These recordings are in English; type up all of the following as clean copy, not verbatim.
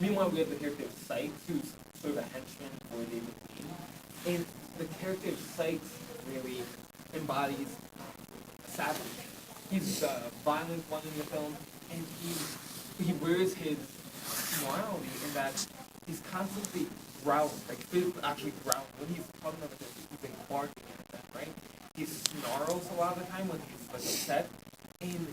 Meanwhile, we have the character of Sykes, who's sort of a henchman for David Lean. And the character of Sykes really embodies savage. He's the violent one in the film, and he wears his morality in that he's constantly growling, like actually growling. When he's talking about this, he's like barking at them, right? He snarls a lot of the time when he's like upset, and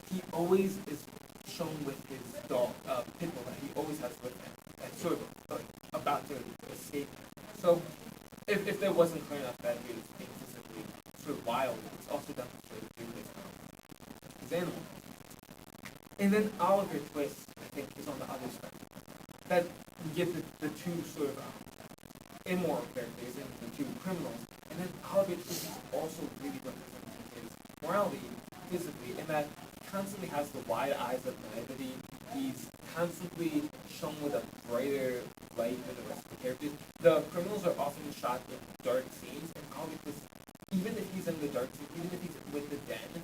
he always is shown with his dog, pit bull that he always has with him, and sort of like about to escape. So if there wasn't clear enough that he was being physically sort of wild, it's also demonstrated through his animal. And then Oliver Twist, I think, is on the other spectrum. That you get the two sort of immoral characters and the two criminals, and then Oliver Twist is also really representing his morality physically, in that he constantly has the wide eyes of naivety. He's constantly shown with a brighter light than the rest of the characters. The criminals are often shot in dark scenes, and Oliver Twist, even if he's in the dark scene, even if he's with the den,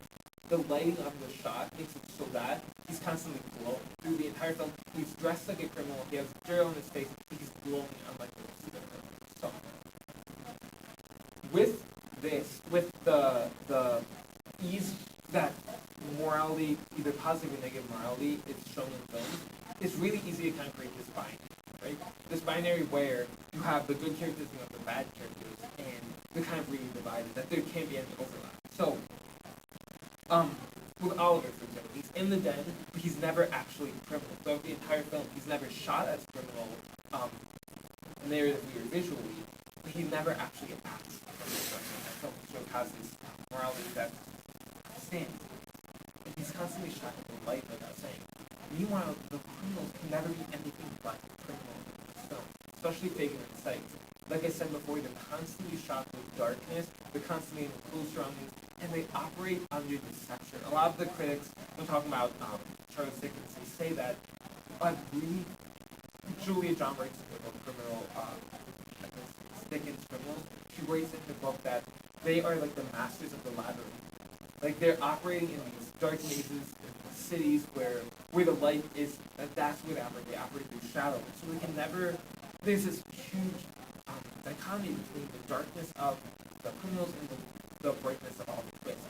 the lighting of the shot makes it so that he's constantly glowing. Through the entire film, he's dressed like a criminal, he has dirt on his face, he's glowing unlike the rest of the criminals. So, with this, with the ease that morality, either positive or negative morality, is shown in films, it's really easy to kind of create this binary, right? This binary where you have the good characters and you have the bad characters, and they're kind of really divided, that there can't be any overlap. So, with Oliver, for example, he's in the den, but he's never actually a criminal. Throughout the entire film, he's never shot as a criminal, narratively or visually, but he never actually acts as a criminal. That film sort of has this morality that stands. And he's constantly shot in the light, like I was saying. Meanwhile, the criminals can never be anything but criminal in this film, especially Fagin and Sykes. Like I said before, they're constantly shot with darkness, they're constantly in close surroundings, and they operate under deception. A lot of the critics, when talking about Charles Dickens, they say that really, Julia John writes in the book Criminal, Dickens Criminals, she writes in the book that they are like the masters of the labyrinth. Like they're operating in these dark mazes, in cities where the light is, that's where they operate through shadow. So they can never, there's this huge dichotomy between the darkness of the criminals and the brightness of all the twists.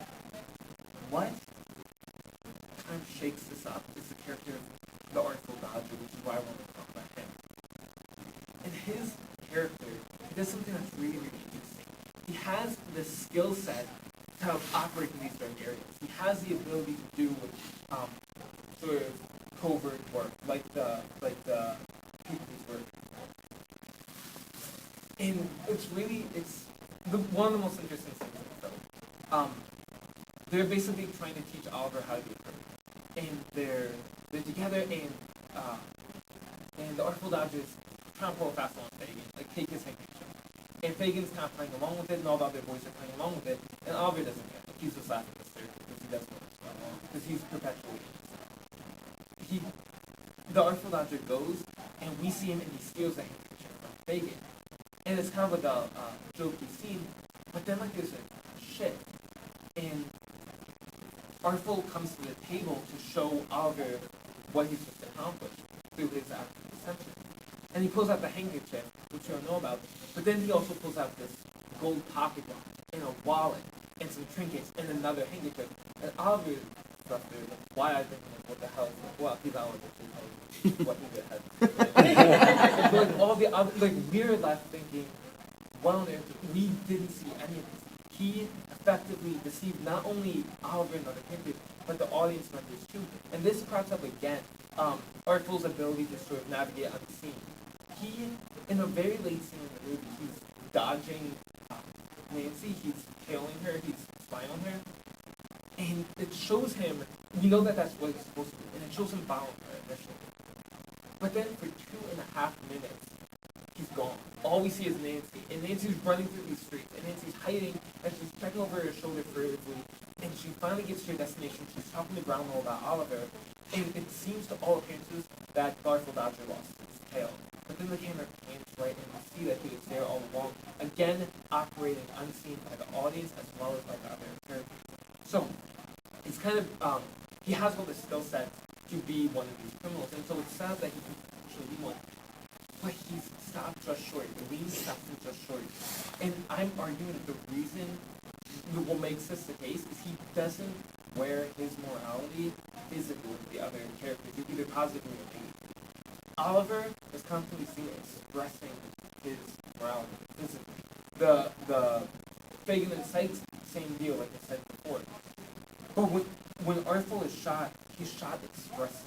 What kind of shakes this up is the character of the Artful Dodger, which is why I want to talk about him. And his character, he does something that's really, really interesting. He has the skill set to operate in these dark areas. He has the ability to do sort of covert work, like the people who's work. And it's one of the most interesting things in the film. They're basically trying to teach Oliver how to be a criminal, and they're together, and the Artful Dodger is trying to pull a fast one on Fagin, like take his handkerchief, and Fagin's kind of playing along with it, and all the other boys are playing along with it, and Oliver doesn't care. Like, he's just laughing hysterically because he doesn't know what's going on, because he's perpetually innocent. The Artful Dodger goes, and we see him, and he steals the handkerchief from Fagin. And it's kind of like a jokey scene, but then like there's a shift, and Artful comes to the table to show Oliver what he's just accomplished through his act of deception. And he pulls out the handkerchief, which you don't know about, but then he also pulls out this gold pocket watch, and a wallet, and some trinkets, and another handkerchief. And Oliver is frustrated, like, why I think, like, what the hell? Well, he's Oliver, so what he did had. But like all the other, like we're left thinking, well, we didn't see any of this. He effectively deceived not only Oliver and other characters, but the audience members too. And this props up again Artful's ability to sort of navigate unseen. He, in a very late scene in the movie, he's dodging Nancy, he's tailing her, he's spying on her, and it shows him, we know that that's what he's supposed to do, and it shows him following her initially. But then for 2.5 minutes, he's gone. All we see is Nancy, and Nancy's running through these streets, and Nancy's hiding, and she's checking over her shoulder furtively, and she finally gets to her destination. She's talking to Brownlow about Oliver, and it seems to all appearances that Artful Dodger lost his tail. But then the camera pans right, and we see that he was there all along, again operating unseen by the audience as well as by the other characters. So, it's kind of, he has all the skill sets to be one of these criminals, and so it's sad that he can movie one. But he's stopped just short. The lean stops him just short. And I'm arguing that the reason what makes this the case is he doesn't wear his morality physically with the other characters, either positively or negatively. Oliver is constantly seen expressing his morality physically. The Fagin and Sykes, same deal, like I said before. But when Artful is shot, he's shot expressionless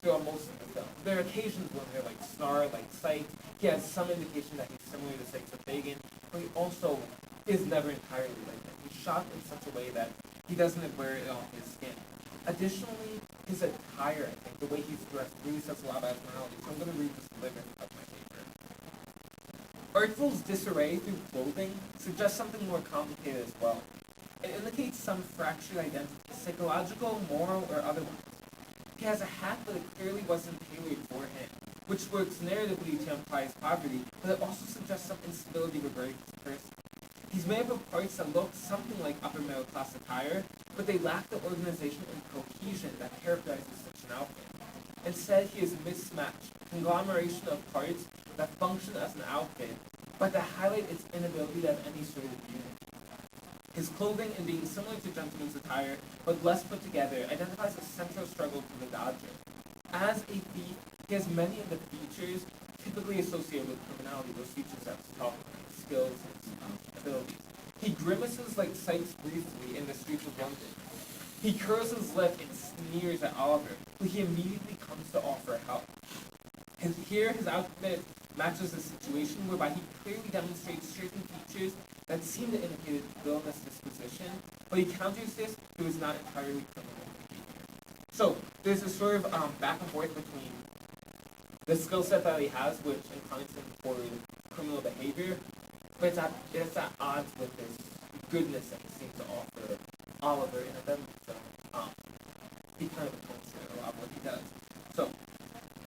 throughout most of the film. There are occasions when they're like snarl, like Sykes. He has some indication that he's similar to Sykes or Fagin, but he also is never entirely like that. He's shot in such a way that he doesn't wear it on his skin. Additionally, his attire, I think, the way he's dressed, really says a lot about his morality. So I'm going to read this a little bit of my paper. Artful's disarray through clothing suggests something more complicated as well. It indicates some fractured identity, psychological, moral, or otherwise. He has a hat, but it clearly wasn't tailored for him, which works narratively to imply his poverty, but it also suggests some instability regarding his person. He's made up of parts that look something like upper middle class attire, but they lack the organization and cohesion that characterizes such an outfit. Instead, he is a mismatched conglomeration of parts that function as an outfit, but that highlight its inability to have any sort of unity. His clothing, in being similar to gentleman's attire, but less put together, identifies a central struggle for the Dodger. As a thief, he has many of the features typically associated with criminality, those features that was talked about, skills and abilities. He grimaces like Sykes briefly in the streets of London. He curls his lip and sneers at Oliver, who he immediately comes to offer help. Here, his outfit matches the situation whereby he clearly demonstrates certain features that seem to indicate a villainous disposition, but he counters this through his not entirely criminal behavior. So, there's a sort of back and forth between the skill set that he has, which inclines him toward criminal behavior, but it's at odds with this goodness that he seems to offer Oliver in a them. So, he kind of atones for a lot of what he does. So,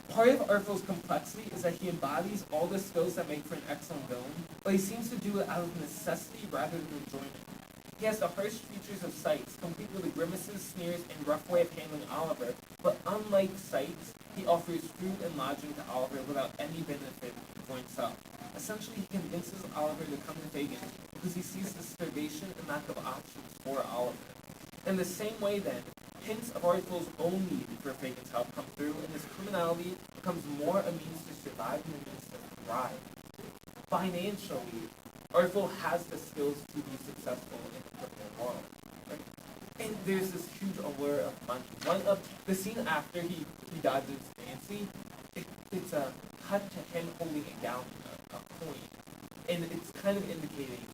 part of Artful's complexity is that he embodies all the skills that make for an excellent villain, but he seems to do it out of necessity rather than enjoyment. He has the harsh features of Sykes, complete with the grimaces, sneers, and rough way of handling Oliver, but unlike Sykes, he offers food and lodging to Oliver without any benefit for himself. Essentially, he convinces Oliver to come to Fagin because he sees the starvation and lack of options for Oliver. In the same way, then, hints of Artful's own need for Fagin's help come through, and his criminality becomes more a means to survive than a means to thrive. Financially, Artful has the skills to be successful in the criminal world. Right? And there's this huge allure of money. One of the scene after he dodges Nancy, it's a cut to him holding a gallon, a coin, and it's kind of indicating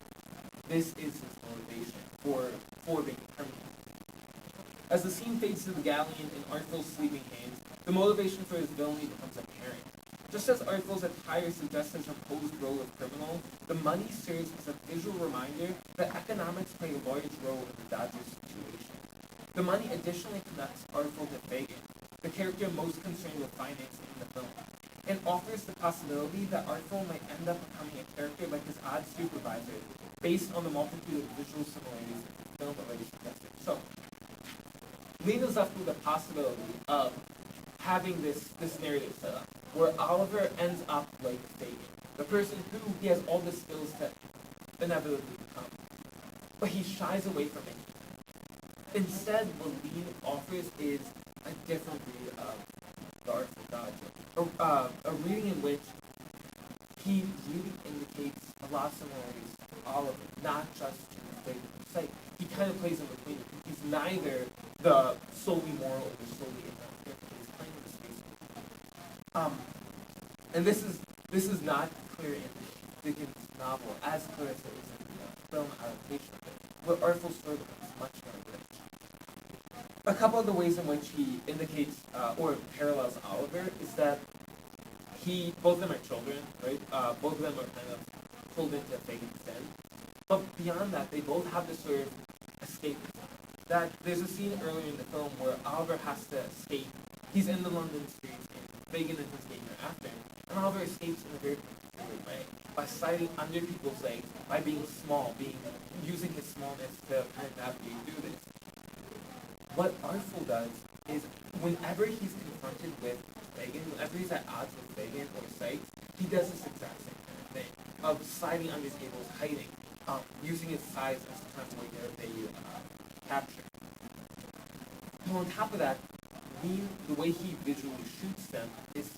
this is his motivation for being a criminal. As the scene fades to the galleon in Artful's sleeping hands, the motivation for his villainy becomes apparent. Just as Artful's attire suggests his imposed role of criminal, the money serves as a visual reminder that economics play a large role in the Dodgers' situation. The money additionally connects Artful to Fagin, the character most concerned with financing in the film, and offers the possibility that Artful might end up becoming a character like his odd supervisor, based on the multitude of visual similarities that the film already suggested. So, leave us left with the possibility of having this narrative set up, where Oliver ends up like Fagin, the person who he has all the skills to inevitably become, but he shies away from it. Instead, what Lee offers is a different read of the Artful Dodger, a reading in which he really indicates a lot of similarities to Oliver, not just to Fagin. It's like he kind of plays in between. He's neither the solely moral or the solely immoral character. He's playing in the space. And this is not clear in Dickens' novel, as clear as it is in the film adaptation of it, where Artful's story becomes much more rich. A couple of the ways in which he indicates or parallels Oliver is that both of them are children, right? Both of them are kind of pulled into Fagin's den. But beyond that, they both have this sort of escapism. That there's a scene earlier in the film where Oliver has to escape. He's in the London streets, and Fagin and his gang are after him. And Oliver escapes in a very particular way, by sliding under people's legs, by being small, using his smallness to kind of navigate through this. What Artful does is, whenever he's confronted with Fagin, whenever he's at odds with Fagin or Sykes, he does this exact same kind of thing of sliding under tables, hiding, using his size as the kind of way that they capture. And on top of that, the way he visually shoots them is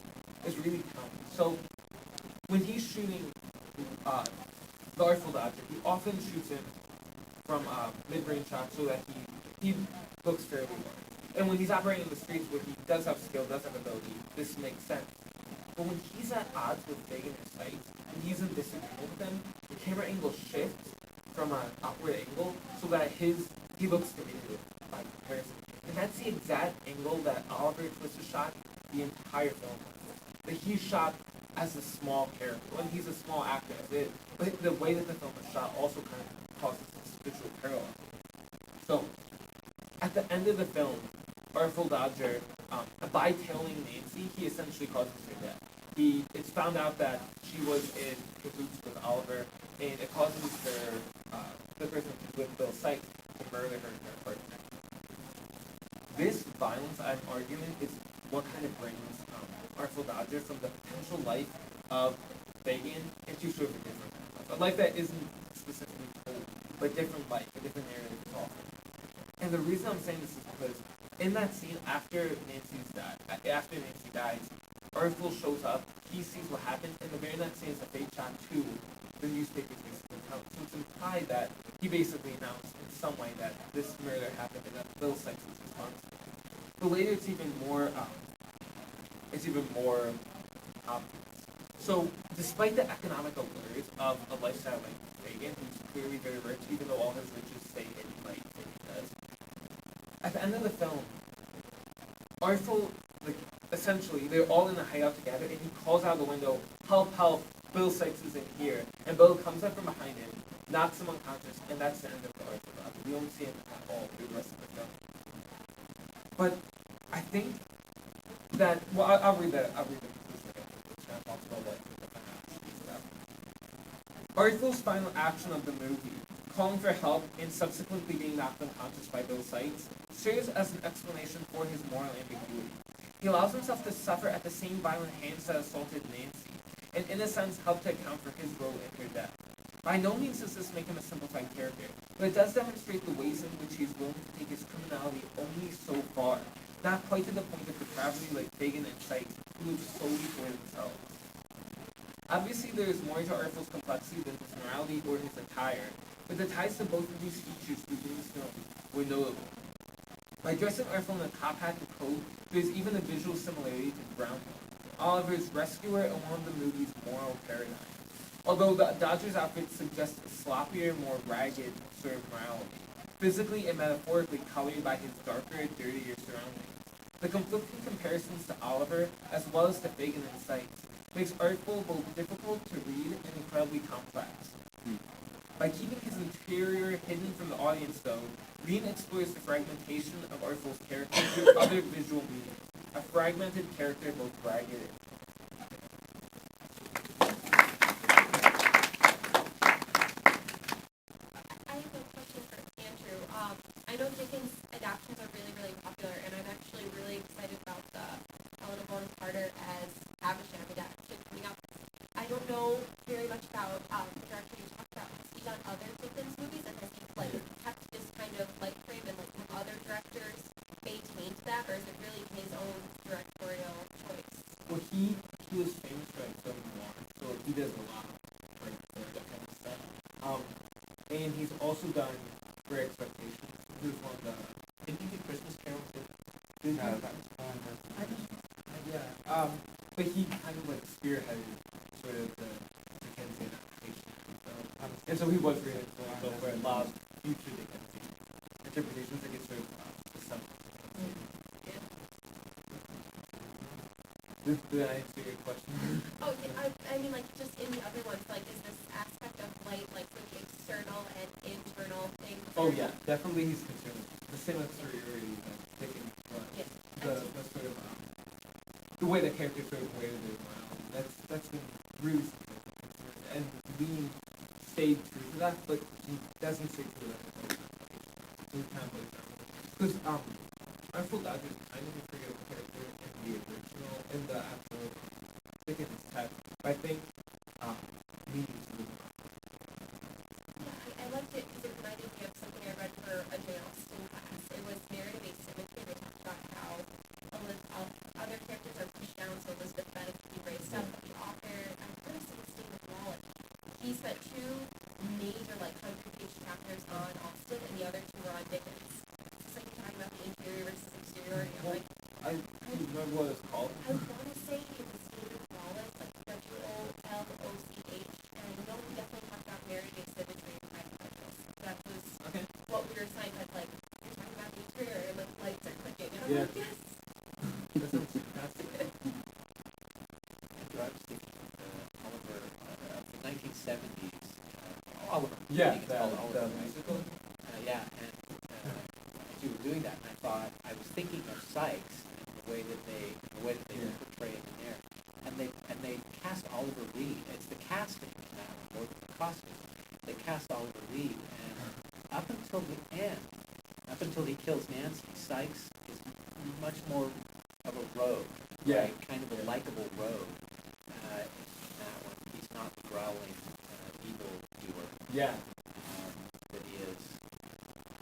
really telling. So when he's shooting the Artful Dodger, he often shoots him from mid-range shots so that he looks fairly large. And when he's operating in the streets where he does have skill, does have ability, this makes sense. But when he's at odds with Fagin or Sykes, and he's in disagreement with them, the camera angle shifts from an upward angle so that he looks diminutive by comparison. And that's the exact angle that Oliver Twist shot the entire film. That he's shot as a small character, when he's a small actor as it, but the way that the film is shot also kind of causes this visual parallel. So, at the end of the film, Artful Dodger, by tailing Nancy, he essentially causes her death. It's found out that she was in cahoots with Oliver, and it causes the person with Bill Sykes to murder her in her apartment. This violence, I'm arguing, is what kind of brings Artful Dodger from the potential life of Fagin into sort of a different kind of life. A life that isn't specifically told, but a different life, a different narrative is offered. And the reason I'm saying this is because in that scene, after Nancy dies, Artful shows up, he sees what happened, and the very next scene is a fake shot to the newspapers basically tell. So it's implied that he basically announced in some way that this murder happened and that Bill Sykes was responsible. But later it's even more obvious. So despite the economic allures of a lifestyle like Fagin, who's clearly very rich, even though all his riches stay hidden like Fagin does, at the end of the film, Artful, essentially, they're all in a hideout together, and he calls out the window, "Help, help, Bill Sykes is in here." And Bill comes up from behind him, knocks him unconscious, and that's the end of the Artful Dodger. We don't see him at all through the rest of the film. But I think that, well, I'll read the conclusion again, which kind of talks about what the final action is about. Artful's final action of the movie, calling for help and subsequently being knocked unconscious by Bill Sykes, serves as an explanation for his moral ambiguity. He allows himself to suffer at the same violent hands that assaulted Nancy, and in a sense help to account for his role in her death. By no means does this make him a simplified character, but it does demonstrate the ways in which he is willing to take his criminality only so far, not quite to the point of depravity like Fagin and Sykes, who live solely for themselves. Obviously, there is more to Artful's complexity than his morality or his attire, but the ties to both of these features within this film were notable. By dressing Artful in a top hat and coat, there is even a visual similarity to Groundhog, Oliver's rescuer and one of the movie's moral paradigms. Although the Dodger's outfit suggests a sloppier, more ragged sort of morality, physically and metaphorically colored by his darker, dirtier surroundings. The conflicting comparisons to Oliver, as well as to Fagin and Sykes, makes Artful both difficult to read and incredibly complex. By keeping his interior hidden from the audience, though, Lean explores the fragmentation of Artful's character through other visual meanings. A fragmented character both ragged and I have a question for Andrew. I know Dickens adaptations are really, really popular, and I'm actually really excited about the Helena Bonham Carter as Havisham adaptation coming up. I don't know very much about the director you talked about. Has he done other Dickens movies, and has he kept this kind of light frame, and have other directors maintained that, or is it really his own directorial choice? Well, he was famous for film noir, so he does a lot of that kind of stuff. And he's also done Great Expectations. He was one of the. Did he do Christmas Carol too? Yeah. But he kind of spearheaded sort of the Dickensian adaptation. And so he was really influential for a lot of future Dickensian interpretations that get sort of the stuff. Did I answer your question? Oh, I mean, just in the other ones, is this aspect of light, for the external and internal thing? Oh, yeah, definitely he's concerned. The same exteriority that Dickens was. Yes. The sort of, the way the character sort of wears it around. That's been really significant. And Lean stayed true to that, but he doesn't stay true to that. So he kind of plays around. Because, Artful Dodger is kind of a forgettable character in the original, in the actual Dickens text. But I think meanings really Yeah, I liked it because it reminded me of something I read for a Jane Austen class. It was narrative asymmetry. They talked about how other characters are pushed down, so Elizabeth Bennet can be raised up. But the author, I'm going to say his name with knowledge, he spent two major, like, 100-page chapters on Austen, and the other two were on Dickens. It's like you're talking about the interior versus exteriority. I'm like, I don't remember what it's called. I want to say it was David Wallace, like Wolloch, and no, we definitely talked about narrative asymmetry and pride and prejudice. That was Okay. what we were saying, that, like, you're talking about the interior, and like lights are clicking, and I'm Yeah. like, yes. That sounds fantastic. Andrew, I was thinking Oliver, the 1970s, Oliver. I Yeah, think it's called the Oliver, right? musical. Yeah, and as you were doing that, I thought I was thinking of Sykes and the way that they Yeah. portray him in there, and they cast Oliver Reed. It's the casting now, more than the costume. They cast Oliver Reed, and up until the end, up until he kills Nancy, Sykes is much more of a rogue, Yeah. right? Kind of a likable rogue. In that one, he's not the growling evil doer Yeah. that he is.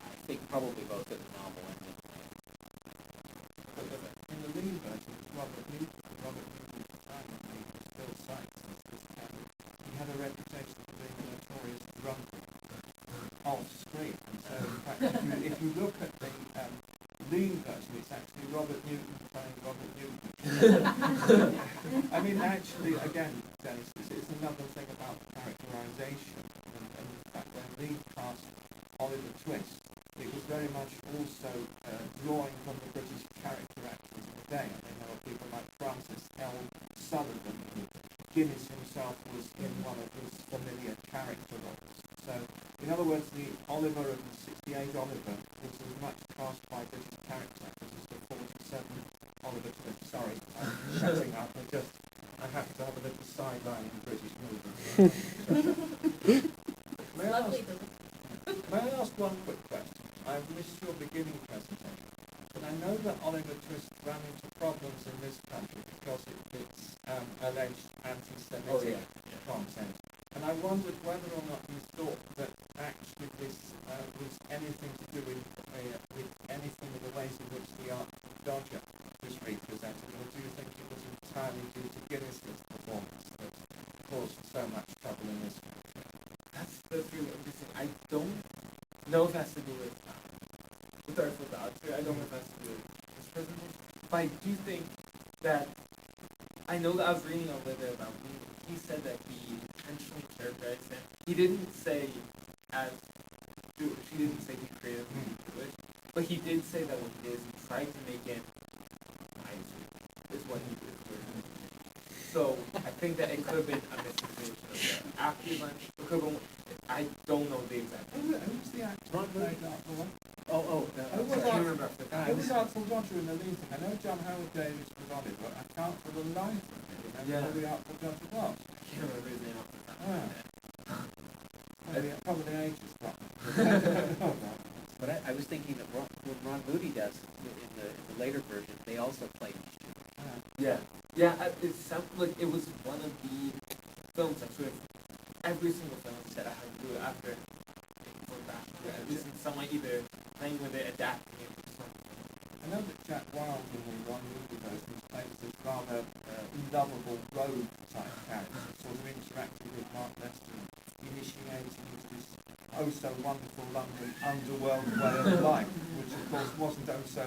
I think probably both in the novel and in the In the lead version, it's Robert Newton. Robert Newton at the time, I think, was Bill Sykes. He had a reputation for being a notorious drunkard off screen. And so, in fact, if you look at the lead version, it's actually Robert Newton playing Robert Newton. I mean, actually, again, Dennis, it's another thing about characterization. And in fact, when Lee cast Oliver Twist, it was very much also drawing from the British character actors of the day. I mean, there were people like Francis L. Sullivan, who Guinness himself was in one of his familiar character roles. So, in other words, the Oliver of the 68 Oliver was as much cast by British character actors as the 47 Oliver Twist. Sorry, I'm shutting up. I have to have a little sideline in British movies. May I ask- Lovely. May I ask one quick question? I've missed your beginning presentation, but I know that Oliver Twist ran into problems in this country because it's alleged anti-Semitic content. And I wondered whether or not you thought that actually this was anything to do with anything of the ways in which the Artful Dodger was represented, or do you think it was entirely due to Guinness's performance that caused so much trouble in this country? That's really interesting. I don't know if it has to do with Artful Dodger. I don't know if it has to do with this presentation. But I do think that I know that I was reading a little bit about him. He said that he intentionally characterized him. He didn't say as Jewish. He didn't say he created him Jewish. But he did say that what he did is he tried to make it nicer, is what he did for him. So I think that it could have been a misinterpretation of the after event. It could have been, I don't know the exact Who's the actor who played Artful Dodger? Oh, Who was I can't Artful remember off the top of Who my was head. Artful Dodger in the lead thing? I know John Howard Davis was on it, but I can't for the life of me remember who the Artful Dodger was. I can't remember his name off the top of my head. Probably ages problem. But I was thinking that what Ron Moody does in the later version, they also play these two. Yeah, it sounded like it was one of the films that sort of every single film said I had to do it after for fashion. At least in some way, either playing with it, adapting it, or something. I know that Jack Wilde in the Ron Moody version was played as this rather lovable rogue type character, sort of interacting with Mark Lester, initiating into this oh so wonderful London underworld way of life, which of course wasn't oh so